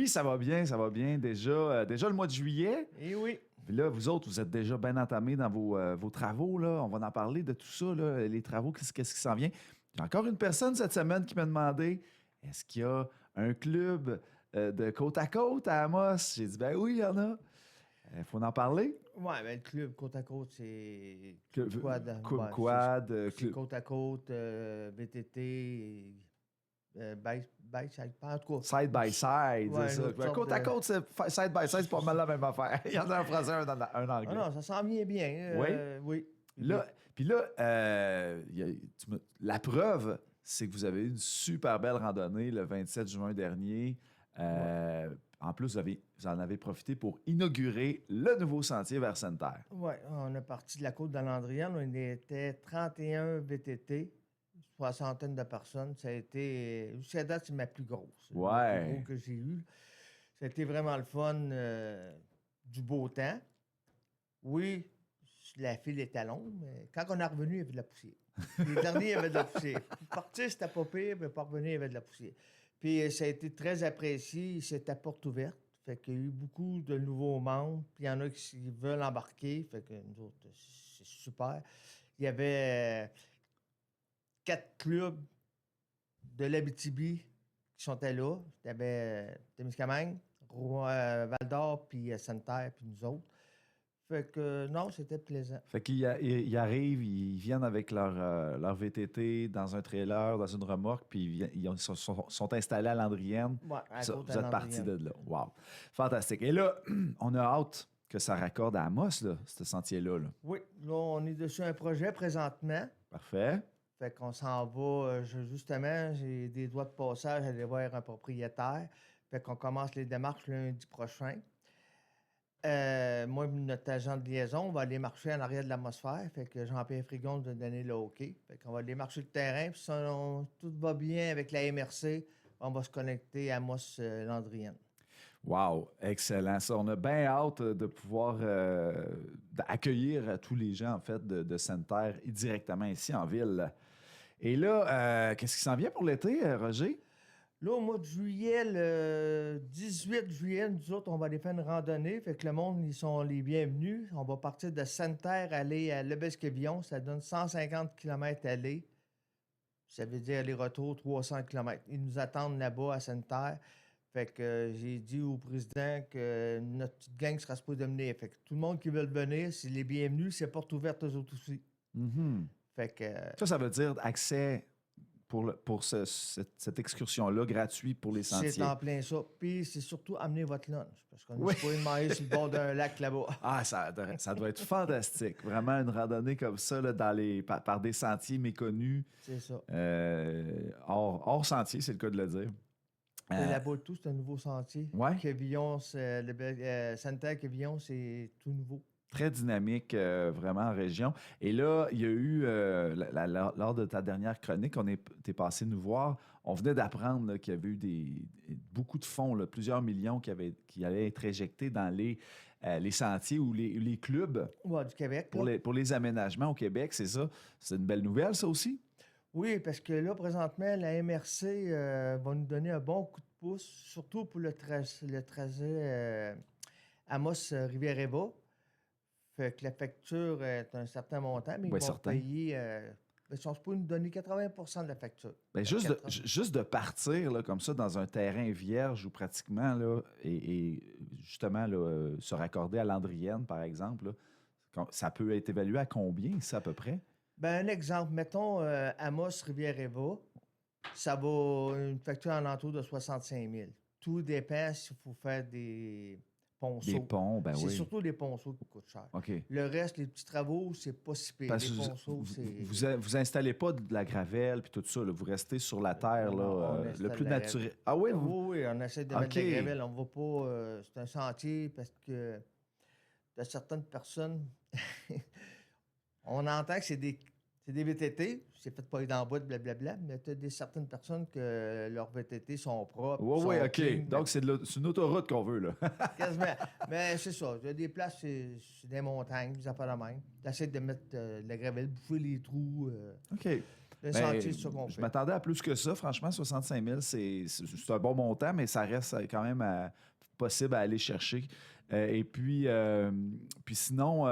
Oui, ça va bien, ça va bien. Déjà le mois de juillet. Et oui. Puis là, vous autres, vous êtes déjà bien entamés dans vos travaux. Là. On va en parler de tout ça, là, les travaux, qu'est-ce qui s'en vient. Il y a encore une personne cette semaine qui m'a demandé est-ce qu'il y a un club de côte à côte à Amos? J'ai dit ben oui, il y en a. Il faut en parler. Ouais, ben, le club côte à côte, c'est Club- quad. Ouais, Quad, c'est club. côte à côte, VTT, bike, en tout cas. Side by side, Ouais, c'est une ça. autre sorte Côte à de- côte, side by side, c'est pas mal la même affaire. Il y en a un français, un Ah anglais. non, ça s'en vient bien. Oui. Oui. Puis là, la preuve, c'est que vous avez eu une super belle randonnée le 27 juin dernier. En plus, vous en avez profité pour inaugurer le nouveau sentier vers Sainte-Terre. Oui, on est parti de la côte de Landrienne. On était 31 VTT, soixantaine de personnes. Ça a été, jusqu'à date, c'est ma plus grosse. Ouais. La plus gros que j'ai eu. Ça a été vraiment le fun, du beau temps. Oui, la file était longue, mais quand on est revenu, il y avait de la poussière. Les derniers, il y avait de la poussière. Pour partir, c'était pas pire, mais pour revenir, il y avait de la poussière. Puis ça a été très apprécié. C'était porte ouverte. Fait qu'il y a eu beaucoup de nouveaux membres. Puis il y en a qui veulent embarquer. Fait que nous autres, c'est super. Il y avait 4 clubs de l'Abitibi qui sont là. Il y avait Témiscamingue, Val-d'Or, puis Sainte-Terre, puis nous autres. Fait que non, c'était plaisant. Fait qu'ils arrivent, ils viennent avec leur VTT dans un trailer, dans une remorque, puis ils sont installés à Landrienne. Ouais, à Ça, côte vous à êtes partis de Landrienne. là. Wow. Fantastique. Et là, on a hâte que ça raccorde à Amos, là, ce sentier-là. Là. Oui, là, on est dessus un projet présentement. Parfait. Fait qu'on s'en va, justement, j'ai des doigts de passage à aller voir un propriétaire. Fait qu'on commence les démarches lundi prochain. Moi, notre agent de liaison, on va aller marcher en arrière de l'atmosphère. Fait que Jean-Pierre Frigon nous a donné le OK. Fait qu'on va aller marcher le terrain. Puis si tout va bien avec la MRC, on va se connecter à Amos Landrienne. Wow, excellent. Ça, on a bien hâte de pouvoir accueillir tous les gens, en fait, de Sainte-Terre directement ici en ville. Et là, qu'est-ce qui s'en vient pour l'été, Roger? Là, au mois de juillet, le 18 juillet, nous autres, on va aller faire une randonnée. Fait que le monde, ils sont les bienvenus. On va partir de Sainte-Terre, aller à Lebesque-Villon. Ça donne 150 km aller. Ça veut dire aller-retour 300 km. Ils nous attendent là-bas à Sainte-Terre. Fait que j'ai dit au président que notre petite gang sera supposée venir. Fait que tout le monde qui veut venir, c'est les bienvenus. C'est porte ouverte aux autres aussi. Mhm. Fait que... Ça veut dire accès pour cette excursion-là gratuit pour les sentiers. C'est en plein ça. Puis c'est surtout amener votre lunch. Parce qu'on Oui. est pas manger sur le bord d'un lac là-bas. Ah, ça doit être fantastique. Vraiment une randonnée comme ça là, par des sentiers méconnus. C'est ça. Hors sentier, c'est le cas de le dire. Là-bas, tout, c'est un nouveau sentier. Ouais. Quevillon, Sainte-Terre, Quevillon, c'est tout nouveau. Très dynamique, vraiment en région. Et là, il y a eu, lors de ta dernière chronique, t'es passé nous voir, on venait d'apprendre là, qu'il y avait eu beaucoup de fonds, là, plusieurs millions qui allaient être éjectés dans les sentiers ou les clubs Ouais, du Québec. pour les aménagements au Québec, c'est ça. C'est une belle nouvelle, ça aussi? Oui, parce que là, présentement, la MRC va nous donner un bon coup de pouce, surtout pour le trajet Amos-Rivière-Eva. Fait que la facture est un certain montant, mais Oui, ils vont certain. payer... ils sont supposés nous donner 80 de la facture. Ben, juste de partir là, comme ça dans un terrain vierge ou pratiquement, là, et justement là, se raccorder à Landrienne, par exemple, là, ça peut être évalué à combien, ça, à peu près? Ben, un exemple, mettons Amos Rivière-Eva, ça va une facture en entour de 65 000. Tout dépend s'il faut faire des ponceaux. Des ponts, ben c'est oui. surtout des ponceaux qui coûtent cher. OK. Le reste, les petits travaux, c'est pas si pire. Parce Les que ponceaux, c'est... vous installez pas de la gravelle puis tout ça, là, vous restez sur la terre Non, là, on le installe plus la naturel. gravelle. Ah oui, Oui, on essaie de mettre OK. de la gravelle. On va pas... c'est un sentier parce que de certaines personnes... on entend que c'est des C'est des VTT, c'est fait pas aller dans le bois, blablabla, mais tu as certaines personnes que leurs VTT sont propres. Oui, sont oui, OK. clean, Donc, c'est une autoroute qu'on veut, là. quasiment. Mais c'est ça. Il y a des places, c'est des montagnes, des affaires de même. Tu essaies de mettre de la gravelle, bouffer les trous. OK. Le Ben, sentier, c'est ça qu'on je fait. m'attendais à plus que ça. Franchement, 65 000, c'est un bon montant, mais ça reste quand même possible à aller chercher. Puis sinon,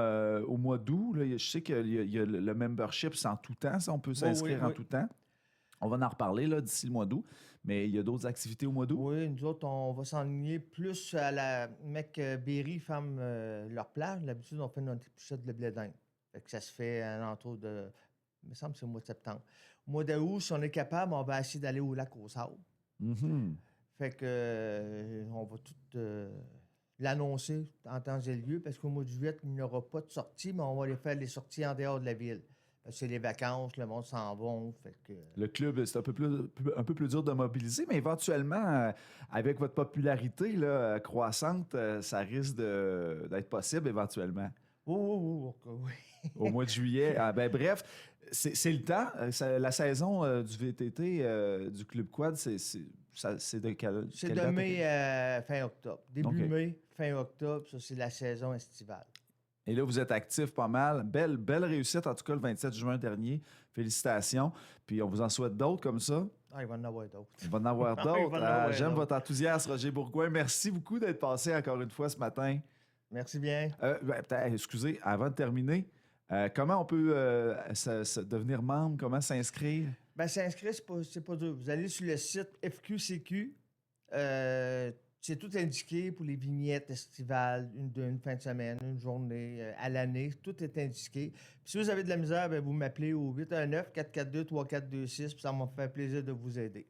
au mois d'août, là, je sais qu'il y a le membership, c'est en tout temps, ça, on peut s'inscrire oui, en oui. tout temps. On va en reparler là, d'ici le mois d'août, mais il y a d'autres activités au mois d'août. Oui, nous autres, on va s'enligner plus à la mec Berry, femme leur plage. D'habitude, on fait notre épichette de blé d'Inde. Fait que ça se fait à l'entour de. Il me semble que c'est au mois de septembre. Au mois d'août, si on est capable, on va essayer d'aller au lac au sable. Mhm. Fait que on va tout l'annoncer en temps et lieu parce qu'au mois de juillet, il n'y aura pas de sortie, mais on va aller faire les sorties en dehors de la ville. Parce que c'est les vacances, le monde s'en va. Fait que, Le club, c'est un peu plus dur de mobiliser, mais éventuellement, avec votre popularité là, croissante, ça risque d'être possible éventuellement. oui, oui, oui, oui. Au mois de juillet. Ah, ben, bref, c'est le temps. La saison du VTT du Club Quad, c'est de C'est quelle de date? mai à fin octobre. Début OK. mai, fin octobre, ça, c'est la saison estivale. Et là, vous êtes actif pas mal. Belle réussite, en tout cas, le 27 juin dernier. Félicitations. Puis on vous en souhaite d'autres comme ça. Ah, il va en avoir d'autres. Il va en avoir Ah, il d'autres. va en avoir J'aime d'autres. votre enthousiasme, Roger Bourgoin. Merci beaucoup d'être passé encore une fois ce matin. Merci bien. Excusez, avant de terminer, comment on peut devenir membre? Comment s'inscrire? Ben, s'inscrire, c'est pas dur. Vous allez sur le site FQCQ. C'est tout indiqué pour les vignettes estivales, une fin de semaine, une journée, à l'année. Tout est indiqué. Puis si vous avez de la misère, ben, vous m'appelez au 819-442-3426, puis ça m'a fait plaisir de vous aider.